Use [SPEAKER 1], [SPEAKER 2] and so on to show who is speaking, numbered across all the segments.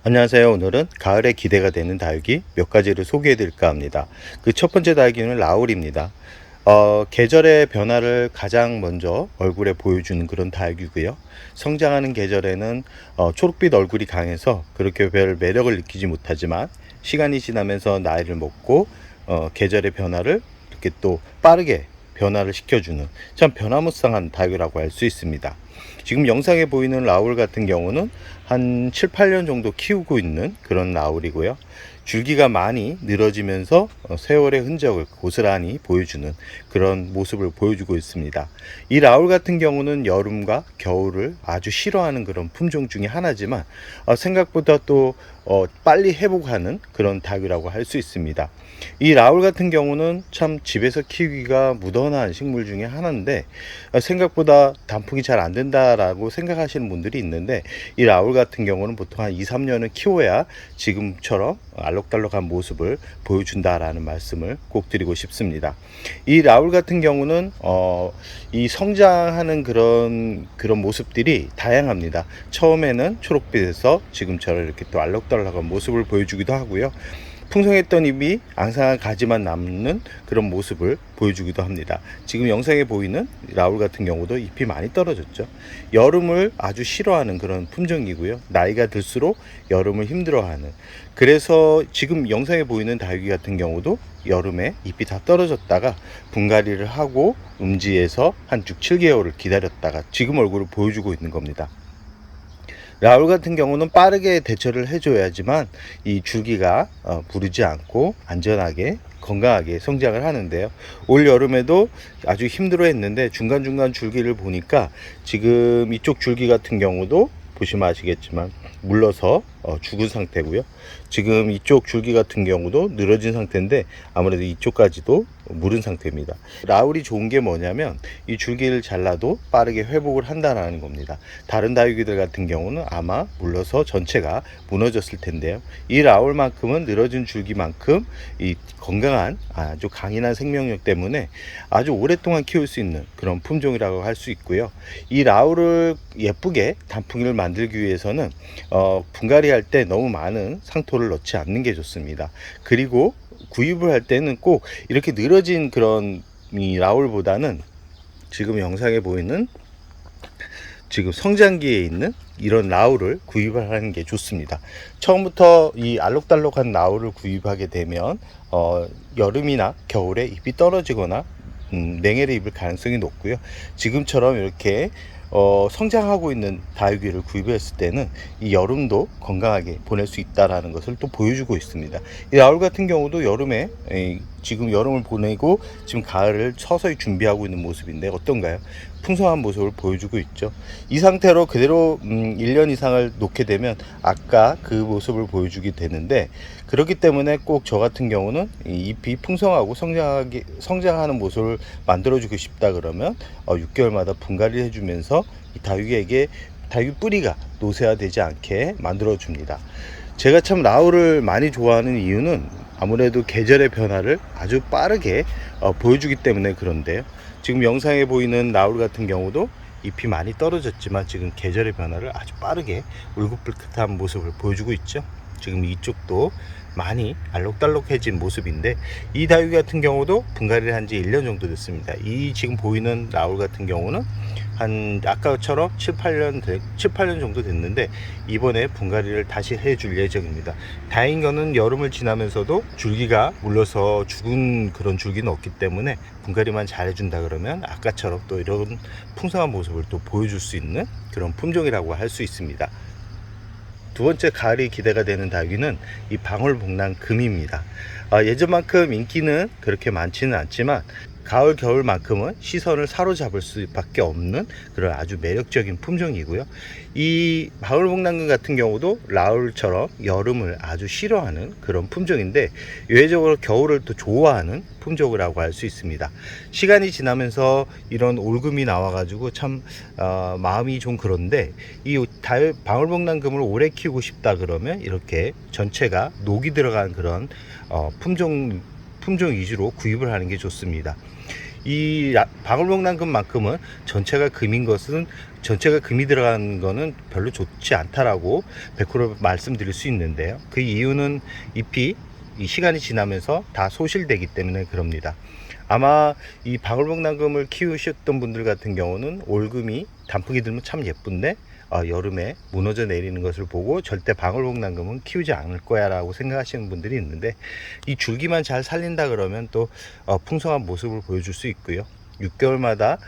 [SPEAKER 1] 안녕하세요. 오늘은 가을에 기대가 되는 다육이 몇 가지를 소개해 드릴까 합니다. 그 첫 번째 다육이는 라울입니다. 계절의 변화를 가장 먼저 얼굴에 보여주는 그런 다육이고요. 성장하는 계절에는 초록빛 얼굴이 강해서 그렇게 별 매력을 느끼지 못하지만 시간이 지나면서 나이를 먹고 계절의 변화를 이렇게 또 빠르게 변화를 시켜주는 참 변화무쌍한 다육이라고 할 수 있습니다. 지금 영상에 보이는 라울 같은 경우는 한 7, 8년 정도 키우고 있는 그런 라울이고요. 줄기가 많이 늘어지면서 세월의 흔적을 고스란히 보여주는 그런 모습을 보여주고 있습니다. 이 라울 같은 경우는 여름과 겨울을 아주 싫어하는 그런 품종 중에 하나지만 생각보다 또 빨리 회복하는 그런 닭이라고 할 수 있습니다. 이 라울 같은 경우는 참 집에서 키우기가 무던한 식물 중에 하나인데 생각보다 단풍이 잘 안 된다라고 생각하시는 분들이 있는데, 이 라울 같은 경우는 보통 한 2, 3년은 키워야 지금처럼 알록달록한 모습을 보여준다라는 말씀을 꼭 드리고 싶습니다. 이 라울 같은 경우는 이 성장하는 그런 모습들이 다양합니다. 처음에는 초록빛에서 지금처럼 이렇게 또 알록달록한 모습을 보여주기도 하고요. 풍성했던 잎이 앙상한 가지만 남는 그런 모습을 보여주기도 합니다. 지금 영상에 보이는 라울 같은 경우도 잎이 많이 떨어졌죠. 여름을 아주 싫어하는 그런 품종이고요. 나이가 들수록 여름을 힘들어하는, 그래서 지금 영상에 보이는 다육이 같은 경우도 여름에 잎이 다 떨어졌다가 분갈이를 하고 음지에서 한 6, 7개월을 기다렸다가 지금 얼굴을 보여주고 있는 겁니다. 라울 같은 경우는 빠르게 대처를 해줘야지만 이 줄기가 부르지 않고 안전하게 건강하게 성장을 하는데요. 올 여름에도 아주 힘들어 했는데 중간중간 줄기를 보니까 지금 이쪽 줄기 같은 경우도 보시면 아시겠지만 물러서 죽은 상태고요. 지금 이쪽 줄기 같은 경우도 늘어진 상태인데 아무래도 이쪽까지도 무른 상태입니다. 라울이 좋은 게 뭐냐면 이 줄기를 잘라도 빠르게 회복을 한다는 겁니다. 다른 다육이들 같은 경우는 아마 물러서 전체가 무너졌을 텐데요. 이 라울만큼은 늘어진 줄기만큼 이 건강한 아주 강인한 생명력 때문에 아주 오랫동안 키울 수 있는 그런 품종이라고 할 수 있고요. 이 라울을 예쁘게 단풍이를 만들기 위해서는 분갈이할 때 너무 많은 상토를 넣지 않는 게 좋습니다. 그리고 구입을 할 때는 꼭 이렇게 늘어진 그런 이 라울보다는 지금 영상에 보이는 지금 성장기에 있는 이런 라울을 구입을 하는 게 좋습니다. 처음부터 이 알록달록한 라울을 구입하게 되면 여름이나 겨울에 잎이 떨어지거나 냉해를 입을 가능성이 높고요. 지금처럼 이렇게 성장하고 있는 다육이를 구입했을 때는 이 여름도 건강하게 보낼 수 있다는 것을 또 보여주고 있습니다. 이 라울 같은 경우도 여름에 지금 여름을 보내고 지금 가을을 서서히 준비하고 있는 모습인데 어떤가요? 풍성한 모습을 보여주고 있죠. 이 상태로 그대로 1년 이상을 놓게 되면 아까 그 모습을 보여주게 되는데, 그렇기 때문에 꼭 저 같은 경우는 이 잎이 풍성하고 성장하는 모습을 만들어주고 싶다 그러면 6개월마다 분갈이를 해주면서 이 다육이에게 다육이 뿌리가 노쇠화되지 않게 만들어 줍니다. 제가 참 라울을 많이 좋아하는 이유는 아무래도 계절의 변화를 아주 빠르게 보여주기 때문에 그런데요. 지금 영상에 보이는 라울 같은 경우도 잎이 많이 떨어졌지만 지금 계절의 변화를 아주 빠르게 울긋불긋한 모습을 보여주고 있죠. 지금 이쪽도 많이 알록달록해진 모습인데, 이 다육이 같은 경우도 분갈이를 한 지 1년 정도 됐습니다. 이 지금 보이는 라울 같은 경우는 한 아까처럼 7, 8년 정도 됐는데 이번에 분갈이를 다시 해줄 예정입니다. 다행인 거는 여름을 지나면서도 줄기가 물러서 죽은 그런 줄기는 없기 때문에 분갈이만 잘 해준다 그러면 아까처럼 또 이런 풍성한 모습을 또 보여줄 수 있는 그런 품종이라고 할 수 있습니다. 두 번째 가을이 기대가 되는 다육이는 이 방울복랑금입니다. 예전만큼 인기는 그렇게 많지는 않지만 가을 겨울만큼은 시선을 사로잡을 수밖에 없는 그런 아주 매력적인 품종이고요. 이 방울복랑금 같은 경우도 라울처럼 여름을 아주 싫어하는 그런 품종인데 외적으로 겨울을 또 좋아하는 품종이라고 할 수 있습니다. 시간이 지나면서 이런 올금이 나와 가지고 참 마음이 좀 그런데, 이 방울복랑금을 오래 키우고 싶다 그러면 이렇게 전체가 녹이 들어간 그런 품종 위주로 구입을 하는 게 좋습니다. 방울복랑금만큼은 전체가 금이 들어간 거는 별로 좋지 않다라고 100% 말씀드릴 수 있는데요. 그 이유는 잎이 이 시간이 지나면서 다 소실되기 때문에 그럽니다. 아마 이 방울복랑금을 키우셨던 분들 같은 경우는 올금이 단풍이 들면 참 예쁜데 여름에 무너져 내리는 것을 보고 절대 방울복랑금은 키우지 않을 거야 라고 생각하시는 분들이 있는데, 이 줄기만 잘 살린다 그러면 또 풍성한 모습을 보여줄 수 있고요. 6개월마다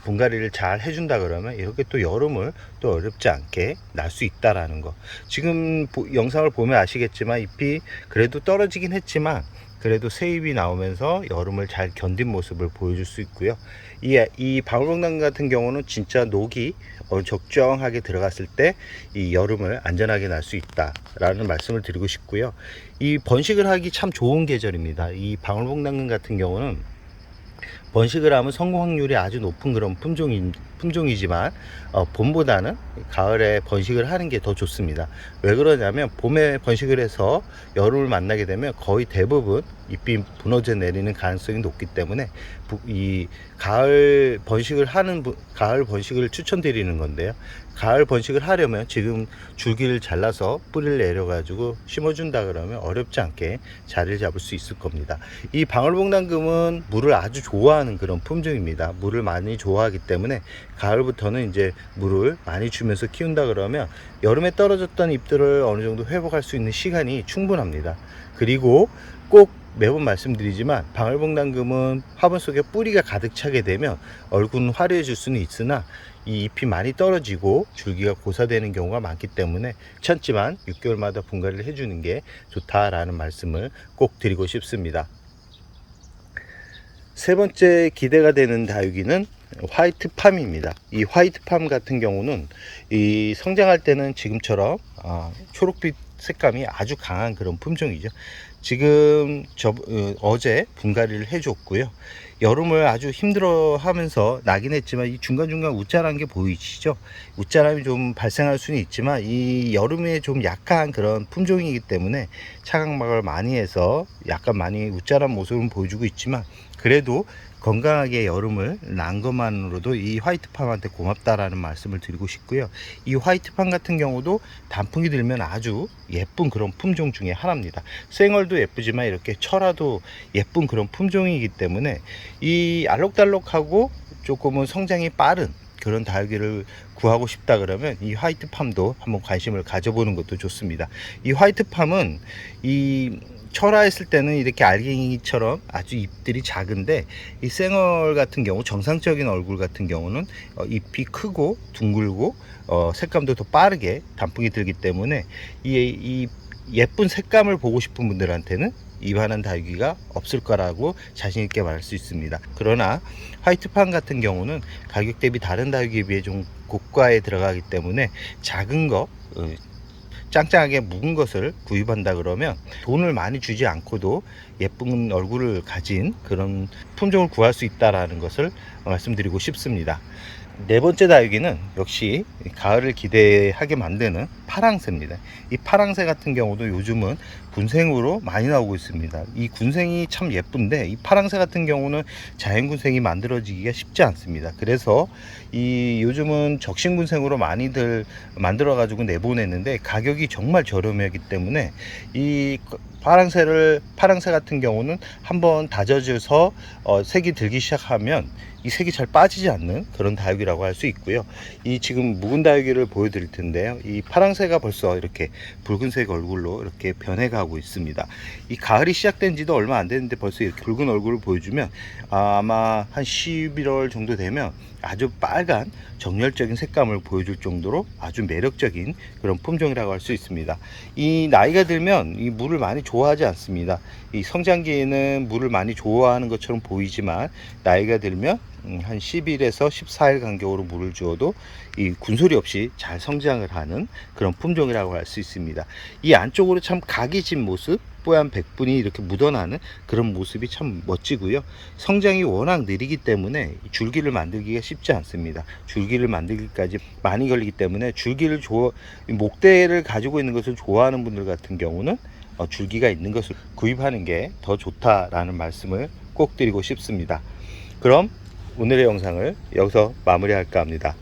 [SPEAKER 1] 분갈이를 잘 해준다 그러면 이렇게 또 여름을 또 어렵지 않게 날 수 있다라는 거. 지금 영상을 보면 아시겠지만 잎이 그래도 떨어지긴 했지만 그래도 새 잎이 나오면서 여름을 잘 견딘 모습을 보여줄 수 있고요. 이 방울복랑 같은 경우는 진짜 녹이 적정하게 들어갔을 때 이 여름을 안전하게 날 수 있다라는 말씀을 드리고 싶고요. 이 번식을 하기 참 좋은 계절입니다. 이 방울복랑 같은 경우는 번식을 하면 성공 확률이 아주 높은 그런 품종이지만 봄보다는 가을에 번식을 하는 게 더 좋습니다. 왜 그러냐면 봄에 번식을 해서 여름을 만나게 되면 거의 대부분 잎이 무너져 내리는 가능성이 높기 때문에 이 가을 번식을 추천드리는 건데요. 가을 번식을 하려면 지금 줄기를 잘라서 뿌리를 내려 가지고 심어준다 그러면 어렵지 않게 자리를 잡을 수 있을 겁니다. 이 방울복랑금은 물을 아주 좋아하는 그런 품종입니다. 물을 많이 좋아하기 때문에 가을부터는 이제 물을 많이 주면서 키운다 그러면 여름에 떨어졌던 잎들을 어느 정도 회복할 수 있는 시간이 충분합니다. 그리고 꼭 매번 말씀드리지만 방울복랑금은 화분 속에 뿌리가 가득 차게 되면 얼굴은 화려해질 수는 있으나 이 잎이 많이 떨어지고 줄기가 고사되는 경우가 많기 때문에 괜찮지만 6개월마다 분갈이를 해주는 게 좋다라는 말씀을 꼭 드리고 싶습니다. 세 번째 기대가 되는 다육이는 화이트팜입니다. 이 화이트팜 같은 경우는 이 성장할 때는 지금처럼 초록빛 색감이 아주 강한 그런 품종이죠. 지금 어제 분갈이를 해줬고요. 여름을 아주 힘들어 하면서 나긴 했지만 이 중간중간 웃자란 게 보이시죠? 웃자람이 좀 발생할 수는 있지만 이 여름에 좀 약한 그런 품종이기 때문에 차각막을 많이 해서 약간 많이 웃자란 모습을 보여주고 있지만 그래도 건강하게 여름을 난 것만으로도 이 화이트팜한테 고맙다라는 말씀을 드리고 싶고요. 이 화이트팜 같은 경우도 단풍이 들면 아주 예쁜 그런 품종 중에 하나입니다. 생얼도 예쁘지만 이렇게 철화도 예쁜 그런 품종이기 때문에 이 알록달록하고 조금은 성장이 빠른 그런 다육이를 구하고 싶다 그러면 이 화이트팜도 한번 관심을 가져보는 것도 좋습니다. 이 화이트팜은 이 철화했을 때는 이렇게 알갱이처럼 아주 잎들이 작은데 이 생얼 같은 경우 정상적인 얼굴 같은 경우는 잎이 크고 둥글고 색감도 더 빠르게 단풍이 들기 때문에 이 예쁜 색감을 보고 싶은 분들한테는 이만한 다육이가 없을 거라고 자신 있게 말할 수 있습니다. 그러나 화이트팜 같은 경우는 가격 대비 다른 다육이에 비해 좀 고가에 들어가기 때문에 작은 거 짱짱하게 묵은 것을 구입한다 그러면 돈을 많이 주지 않고도 예쁜 얼굴을 가진 그런 품종을 구할 수 있다라는 것을 말씀드리고 싶습니다. 네 번째 다육이는 역시 가을을 기대하게 만드는 파랑새입니다. 이 파랑새 같은 경우도 요즘은 군생으로 많이 나오고 있습니다. 이 군생이 참 예쁜데 이 파랑새 같은 경우는 자연 군생이 만들어지기가 쉽지 않습니다. 그래서 이 요즘은 적신 군생으로 많이들 만들어 가지고 내보냈는데 가격이 정말 저렴하기 때문에 이 파랑새 같은 경우는 한번 다져져서 색이 들기 시작하면 이 색이 잘 빠지지 않는 그런 다육이라고 할 수 있고요. 이 지금 묵은 다육이를 보여드릴 텐데요. 이 파랑새가 벌써 이렇게 붉은색 얼굴로 이렇게 변해가고 있습니다. 이 가을이 시작된 지도 얼마 안 됐는데 벌써 이렇게 붉은 얼굴을 보여주면 아마 한 11월 정도 되면 아주 빨간 정열적인 색감을 보여줄 정도로 아주 매력적인 그런 품종이라고 할 수 있습니다. 이 나이가 들면 이 물을 많이 좋아하지 않습니다. 이 성장기에는 물을 많이 좋아하는 것처럼 보이지만 나이가 들면 한 10일에서 14일 간격으로 물을 주어도 이 군소리 없이 잘 성장을 하는 그런 품종이라고 할 수 있습니다. 이 안쪽으로 참 각이 진 모습, 뽀얀 백분이 이렇게 묻어나는 그런 모습이 참 멋지고요. 성장이 워낙 느리기 때문에 줄기를 만들기가 쉽지 않습니다. 줄기를 만들기까지 많이 걸리기 때문에 목대를 가지고 있는 것을 좋아하는 분들 같은 경우는 줄기가 있는 것을 구입하는 게 더 좋다라는 말씀을 꼭 드리고 싶습니다. 그럼 오늘의 영상을 여기서 마무리할까 합니다.